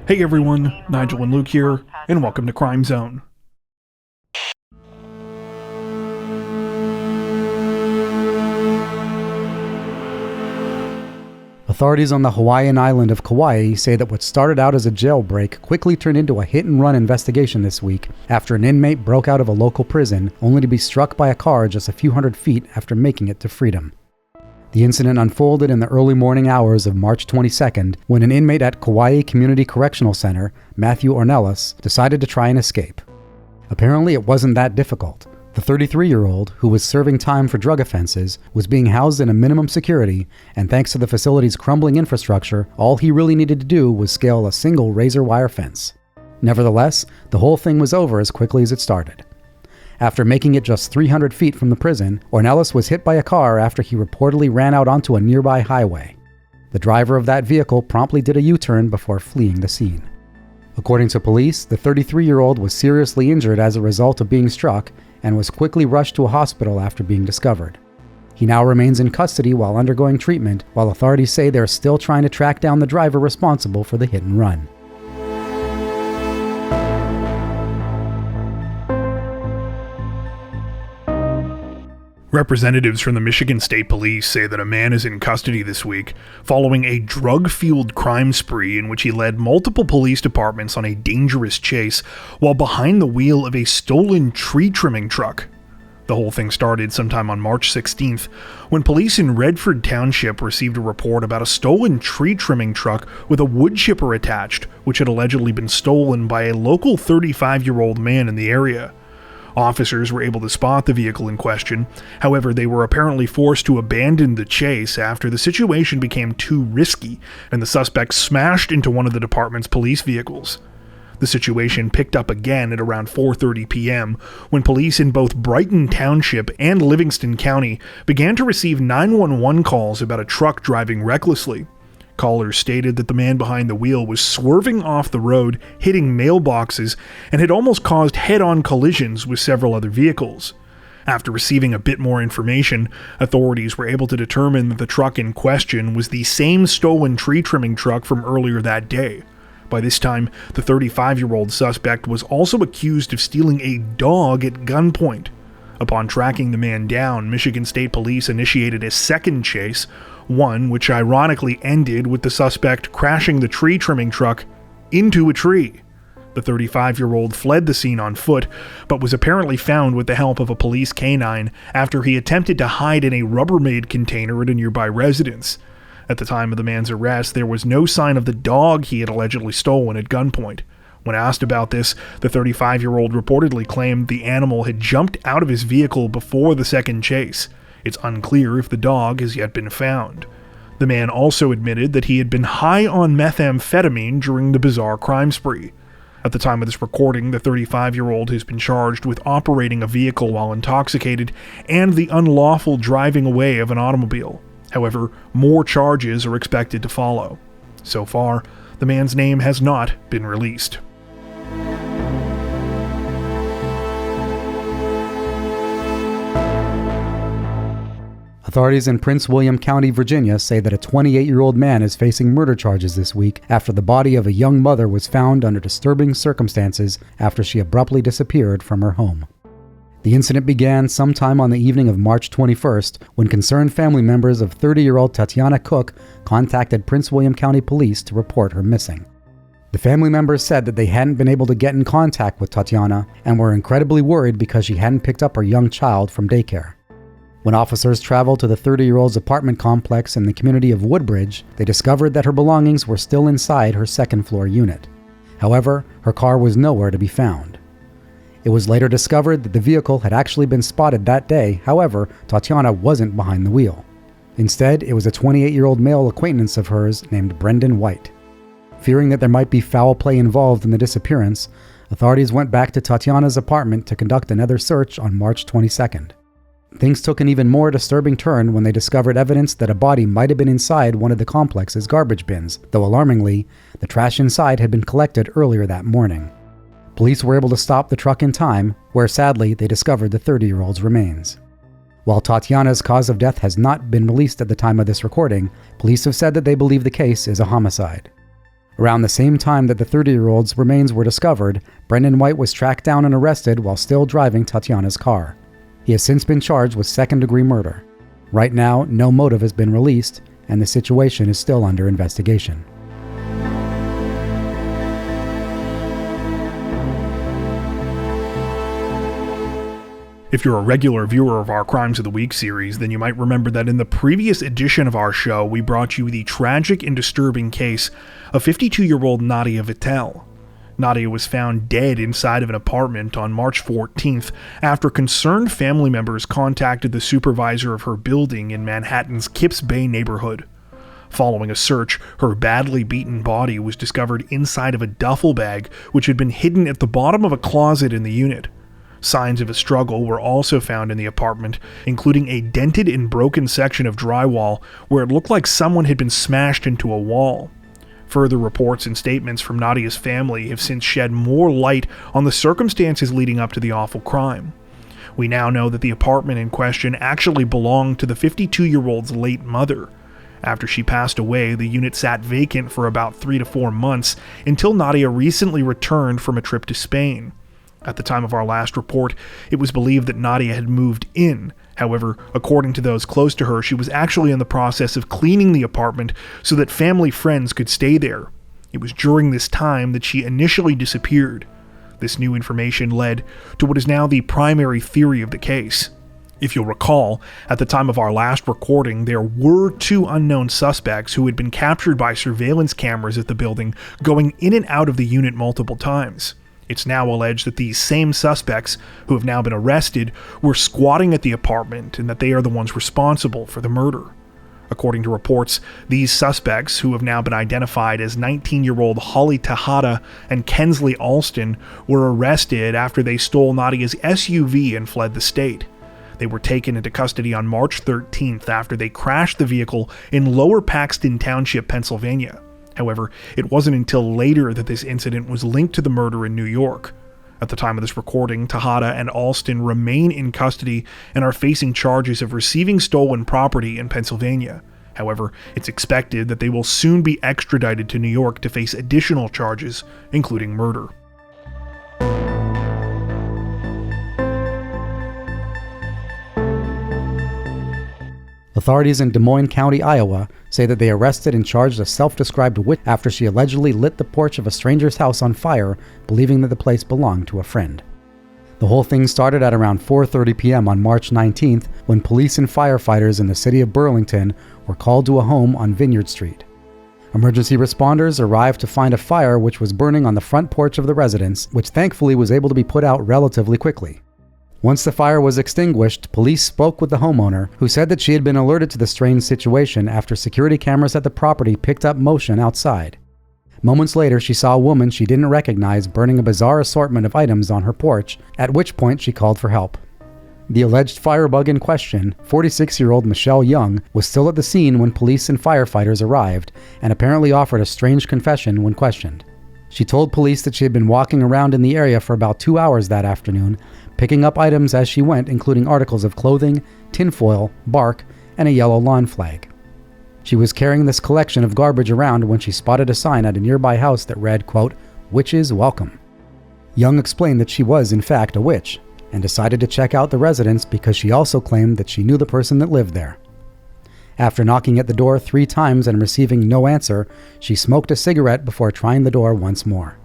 Hey everyone, Nigel and Luke here, and welcome to Crime Zone. Authorities on the Hawaiian island of Kauai say that what started out as a jailbreak quickly turned into a hit-and-run investigation this week after an inmate broke out of a local prison only to be struck by a car just a few hundred feet after making it to freedom. The incident unfolded in the early morning hours of March 22nd when an inmate at Kauai Community Correctional Center, Matthew Ornelas, decided to try and escape. Apparently it wasn't that difficult. The 33-year-old, who was serving time for drug offenses, was being housed in a minimum security, and thanks to the facility's crumbling infrastructure, all he really needed to do was scale a single razor wire fence. Nevertheless, the whole thing was over as quickly as it started. After making it just 300 feet from the prison, Ornelas was hit by a car after he reportedly ran out onto a nearby highway. The driver of that vehicle promptly did a U-turn before fleeing the scene. According to police, the 33-year-old was seriously injured as a result of being struck and was quickly rushed to a hospital after being discovered. He now remains in custody while undergoing treatment, while authorities say they're still trying to track down the driver responsible for the hit and run. Representatives from the Michigan State Police say that a man is in custody this week following a drug-fueled crime spree in which he led multiple police departments on a dangerous chase while behind the wheel of a stolen tree trimming truck. The whole thing started sometime on March 16th when police in Redford Township received a report about a stolen tree trimming truck with a wood chipper attached, which had allegedly been stolen by a local 35-year-old man in the area. Officers were able to spot the vehicle in question. However, they were apparently forced to abandon the chase after the situation became too risky and the suspect smashed into one of the department's police vehicles. The situation picked up again at around 4:30 p.m. when police in both Brighton Township and Livingston County began to receive 911 calls about a truck driving recklessly. Callers stated that the man behind the wheel was swerving off the road, hitting mailboxes, and had almost caused head-on collisions with several other vehicles. After receiving a bit more information, authorities were able to determine that the truck in question was the same stolen tree trimming truck from earlier that day. By this time, the 35-year-old suspect was also accused of stealing a dog at gunpoint. Upon tracking the man down, Michigan State Police initiated a second chase, one which ironically ended with the suspect crashing the tree trimming truck into a tree. The 35-year-old fled the scene on foot, but was apparently found with the help of a police canine after he attempted to hide in a Rubbermaid container at a nearby residence. At the time of the man's arrest, there was no sign of the dog he had allegedly stolen at gunpoint. When asked about this, the 35-year-old reportedly claimed the animal had jumped out of his vehicle before the second chase. It's unclear if the dog has yet been found. The man also admitted that he had been high on methamphetamine during the bizarre crime spree. At the time of this recording, the 35-year-old has been charged with operating a vehicle while intoxicated and the unlawful driving away of an automobile. However, more charges are expected to follow. So far, the man's name has not been released. Authorities in Prince William County, Virginia say that a 28-year-old man is facing murder charges this week after the body of a young mother was found under disturbing circumstances after she abruptly disappeared from her home. The incident began sometime on the evening of March 21st when concerned family members of 30-year-old Tatiana Cook contacted Prince William County Police to report her missing. The family members said that they hadn't been able to get in contact with Tatiana and were incredibly worried because she hadn't picked up her young child from daycare. When officers traveled to the 30-year-old's apartment complex in the community of Woodbridge, they discovered that her belongings were still inside her second-floor unit. However, her car was nowhere to be found. It was later discovered that the vehicle had actually been spotted that day. However, Tatiana wasn't behind the wheel. Instead, it was a 28-year-old male acquaintance of hers named Brendan White. Fearing that there might be foul play involved in the disappearance, authorities went back to Tatiana's apartment to conduct another search on March 22nd. Things took an even more disturbing turn when they discovered evidence that a body might have been inside one of the complex's garbage bins, though alarmingly, the trash inside had been collected earlier that morning. Police were able to stop the truck in time, where sadly they discovered the 30-year-old's remains. While Tatiana's cause of death has not been released at the time of this recording, police have said that they believe the case is a homicide. Around the same time that the 30-year-old's remains were discovered, Brendan White was tracked down and arrested while still driving Tatiana's car. He has since been charged with second-degree murder. Right now, no motive has been released, and the situation is still under investigation. If you're a regular viewer of our Crimes of the Week series, then you might remember that in the previous edition of our show, we brought you the tragic and disturbing case of 52-year-old Nadia Vittel. Nadia was found dead inside of an apartment on March 14th after concerned family members contacted the supervisor of her building in Manhattan's Kips Bay neighborhood. Following a search, her badly beaten body was discovered inside of a duffel bag which had been hidden at the bottom of a closet in the unit. Signs of a struggle were also found in the apartment, including a dented and broken section of drywall where it looked like someone had been smashed into a wall. Further reports and statements from Nadia's family have since shed more light on the circumstances leading up to the awful crime. We now know that the apartment in question actually belonged to the 52-year-old's late mother. After she passed away, the unit sat vacant for about 3 to 4 months until Nadia recently returned from a trip to Spain. At the time of our last report, it was believed that Nadia had moved in. However, according to those close to her, she was actually in the process of cleaning the apartment so that family friends could stay there. It was during this time that she initially disappeared. This new information led to what is now the primary theory of the case. If you'll recall, at the time of our last recording, there were 2 unknown suspects who had been captured by surveillance cameras at the building going in and out of the unit multiple times. It's now alleged that these same suspects, who have now been arrested, were squatting at the apartment and that they are the ones responsible for the murder. According to reports, these suspects, who have now been identified as 19-year-old Holly Tejada and Kensley Alston, were arrested after they stole Nadia's SUV and fled the state. They were taken into custody on March 13th after they crashed the vehicle in Lower Paxton Township, Pennsylvania. However, it wasn't until later that this incident was linked to the murder in New York. At the time of this recording, Tejada and Alston remain in custody and are facing charges of receiving stolen property in Pennsylvania. However, it's expected that they will soon be extradited to New York to face additional charges, including murder. Authorities in Des Moines County, Iowa, say that they arrested and charged a self-described witch after she allegedly lit the porch of a stranger's house on fire, believing that the place belonged to a friend. The whole thing started at around 4:30 p.m. on March 19th when police and firefighters in the city of Burlington were called to a home on Vineyard Street. Emergency responders arrived to find a fire which was burning on the front porch of the residence, which thankfully was able to be put out relatively quickly. Once the fire was extinguished, police spoke with the homeowner, who said that she had been alerted to the strange situation after security cameras at the property picked up motion outside. Moments later, she saw a woman she didn't recognize burning a bizarre assortment of items on her porch, at which point she called for help. The alleged firebug in question, 46-year-old Michelle Young, was still at the scene when police and firefighters arrived and apparently offered a strange confession when questioned. She told police that she had been walking around in the area for about 2 hours that afternoon, picking up items as she went, including articles of clothing, tinfoil, bark, and a yellow lawn flag. She was carrying this collection of garbage around when she spotted a sign at a nearby house that read, quote, "Witches Welcome." Young explained that she was, in fact, a witch, and decided to check out the residence because she also claimed that she knew the person that lived there. After knocking at the door 3 times and receiving no answer, she smoked a cigarette before trying the door once more.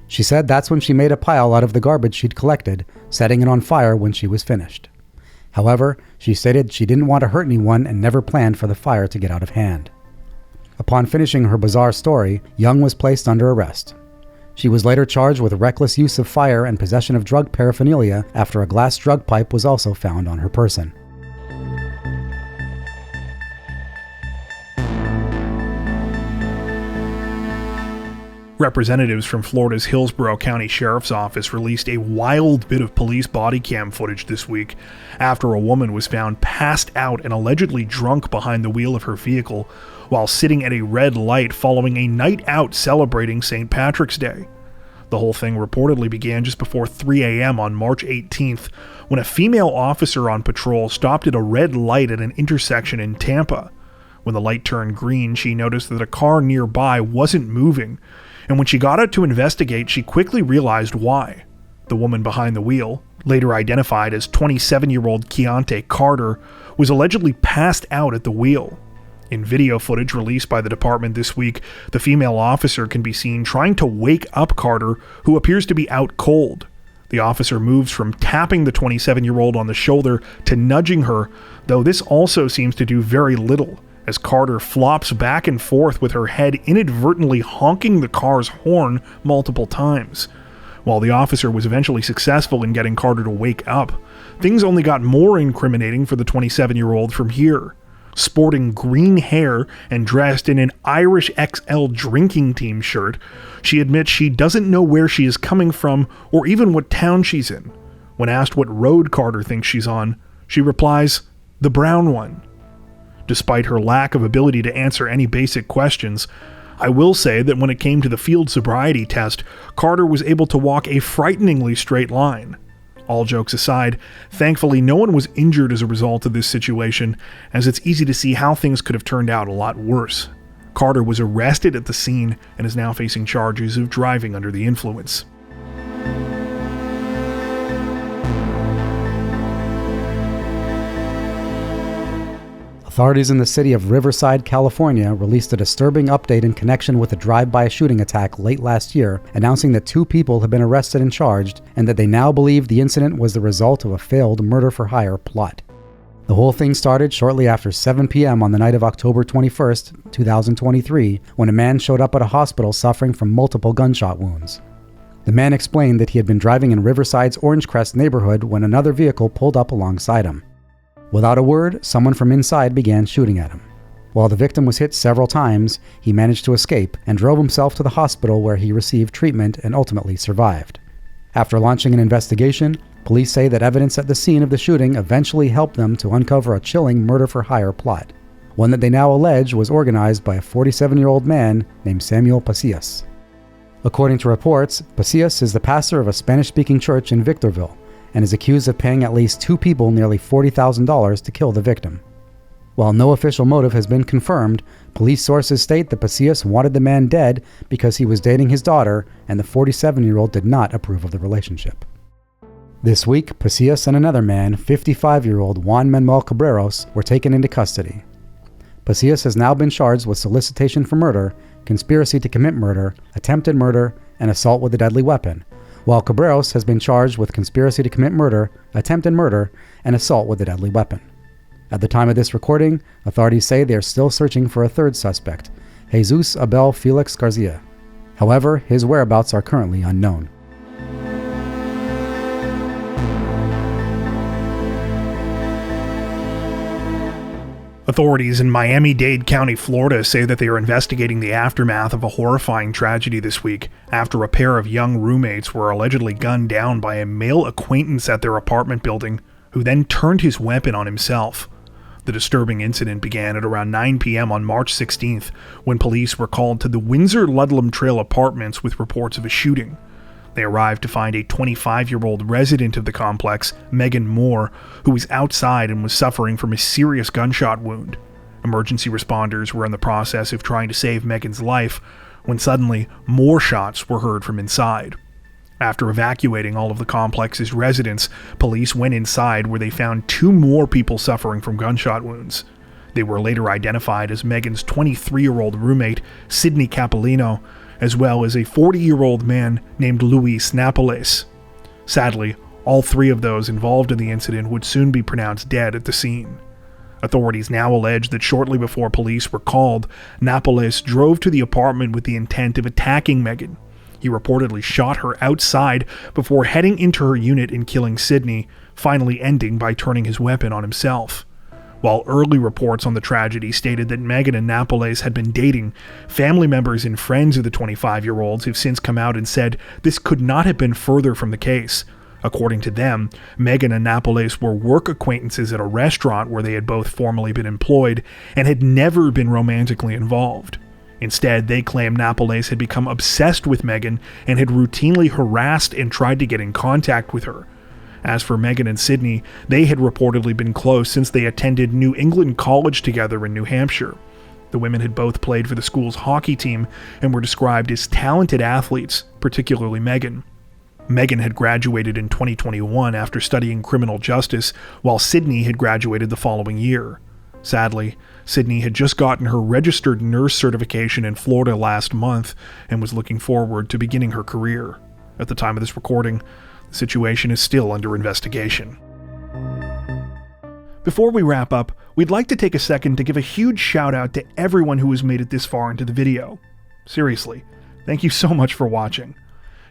She said that's when she made a pile out of the garbage she'd collected, setting it on fire when she was finished. However, she stated she didn't want to hurt anyone and never planned for the fire to get out of hand. Upon finishing her bizarre story, Young was placed under arrest. She was later charged with reckless use of fire and possession of drug paraphernalia after a glass drug pipe was also found on her person. Representatives from Florida's Hillsborough County Sheriff's Office released a wild bit of police body cam footage this week after a woman was found passed out and allegedly drunk behind the wheel of her vehicle while sitting at a red light following a night out celebrating St. Patrick's Day. The whole thing reportedly began just before 3 a.m. on March 18th when a female officer on patrol stopped at a red light at an intersection in Tampa. When the light turned green, she noticed that a car nearby wasn't moving, and when she got out to investigate, she quickly realized why. The woman behind the wheel, later identified as 27-year-old Keontae Carter, was allegedly passed out at the wheel. In video footage released by the department this week, the female officer can be seen trying to wake up Carter, who appears to be out cold. The officer moves from tapping the 27-year-old on the shoulder to nudging her, though this also seems to do very little, as Carter flops back and forth with her head inadvertently honking the car's horn multiple times. While the officer was eventually successful in getting Carter to wake up, things only got more incriminating for the 27-year-old from here. Sporting green hair and dressed in an Irish XL drinking team shirt, she admits she doesn't know where she is coming from or even what town she's in. When asked what road Carter thinks she's on, she replies, "The brown one." Despite her lack of ability to answer any basic questions, I will say that when it came to the field sobriety test, Carter was able to walk a frighteningly straight line. All jokes aside, thankfully no one was injured as a result of this situation, as it's easy to see how things could have turned out a lot worse. Carter was arrested at the scene and is now facing charges of driving under the influence. Authorities in the city of Riverside, California, released a disturbing update in connection with a drive-by shooting attack late last year, announcing that 2 people have been arrested and charged, and that they now believe the incident was the result of a failed murder-for-hire plot. The whole thing started shortly after 7 p.m. on the night of October 21st, 2023, when a man showed up at a hospital suffering from multiple gunshot wounds. The man explained that he had been driving in Riverside's Orange Crest neighborhood when another vehicle pulled up alongside him. Without a word, someone from inside began shooting at him. While the victim was hit several times, he managed to escape and drove himself to the hospital where he received treatment and ultimately survived. After launching an investigation, police say that evidence at the scene of the shooting eventually helped them to uncover a chilling murder-for-hire plot, one that they now allege was organized by a 47-year-old man named Samuel Pasillas. According to reports, Pasillas is the pastor of a Spanish-speaking church in Victorville, and is accused of paying at least 2 people nearly $40,000 to kill the victim. While no official motive has been confirmed, police sources state that Pasillas wanted the man dead because he was dating his daughter, and the 47-year-old did not approve of the relationship. This week, Pasillas and another man, 55-year-old Juan Manuel Cabreros, were taken into custody. Pasillas has now been charged with solicitation for murder, conspiracy to commit murder, attempted murder, and assault with a deadly weapon, while Cabreros has been charged with conspiracy to commit murder, attempted murder, and assault with a deadly weapon. At the time of this recording, authorities say they are still searching for a third suspect, Jesus Abel Felix Garcia. However, his whereabouts are currently unknown. Authorities in Miami-Dade County, Florida say that they are investigating the aftermath of a horrifying tragedy this week after a pair of young roommates were allegedly gunned down by a male acquaintance at their apartment building, who then turned his weapon on himself. The disturbing incident began at around 9 p.m. on March 16th, when police were called to the Windsor-Ludlam Trail apartments with reports of a shooting. They arrived to find a 25-year-old resident of the complex, Megan Moore, who was outside and was suffering from a serious gunshot wound. Emergency responders were in the process of trying to save Megan's life when suddenly more shots were heard from inside. After evacuating all of the complex's residents, police went inside where they found 2 more people suffering from gunshot wounds. They were later identified as Megan's 23-year-old roommate, Sidney Capolino, as well as a 40-year-old man named Luis Napoles. Sadly, all 3 of those involved in the incident would soon be pronounced dead at the scene. Authorities now allege that shortly before police were called, Napoles drove to the apartment with the intent of attacking Megan. He reportedly shot her outside before heading into her unit and killing Sidney, finally ending by turning his weapon on himself. While early reports on the tragedy stated that Megan and Napoles had been dating, family members and friends of the 25-year-olds have since come out and said this could not have been further from the case. According to them, Megan and Napoles were work acquaintances at a restaurant where they had both formerly been employed and had never been romantically involved. Instead, they claim Napoles had become obsessed with Megan and had routinely harassed and tried to get in contact with her. As for Megan and Sidney, they had reportedly been close since they attended New England College together in New Hampshire. The women had both played for the school's hockey team and were described as talented athletes, particularly Megan. Megan had graduated in 2021 after studying criminal justice, while Sydney had graduated the following year. Sadly, Sydney had just gotten her registered nurse certification in Florida last month and was looking forward to beginning her career. At the time of this recording, the situation is still under investigation. Before we wrap up, we'd like to take a second to give a huge shout out to everyone who has made it this far into the video. Seriously, thank you so much for watching.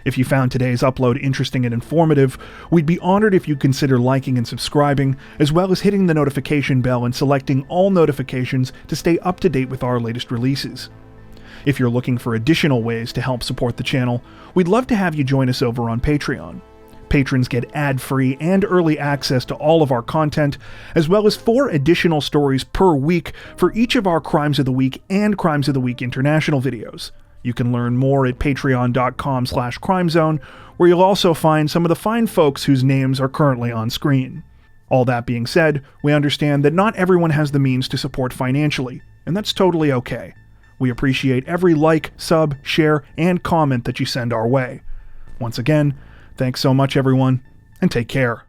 If you found today's upload interesting and informative, we'd be honored if you'd consider liking and subscribing, as well as hitting the notification bell and selecting all notifications to stay up to date with our latest releases. If you're looking for additional ways to help support the channel, we'd love to have you join us over on Patreon. Patrons get ad-free and early access to all of our content, as well as 4 additional stories per week for each of our Crimes of the Week and Crimes of the Week International videos. You can learn more at patreon.com/crimezone, where you'll also find some of the fine folks whose names are currently on screen. All that being said, we understand that not everyone has the means to support financially, and that's totally okay. We appreciate every like, sub, share, and comment that you send our way. Once again, thanks so much everyone, and take care.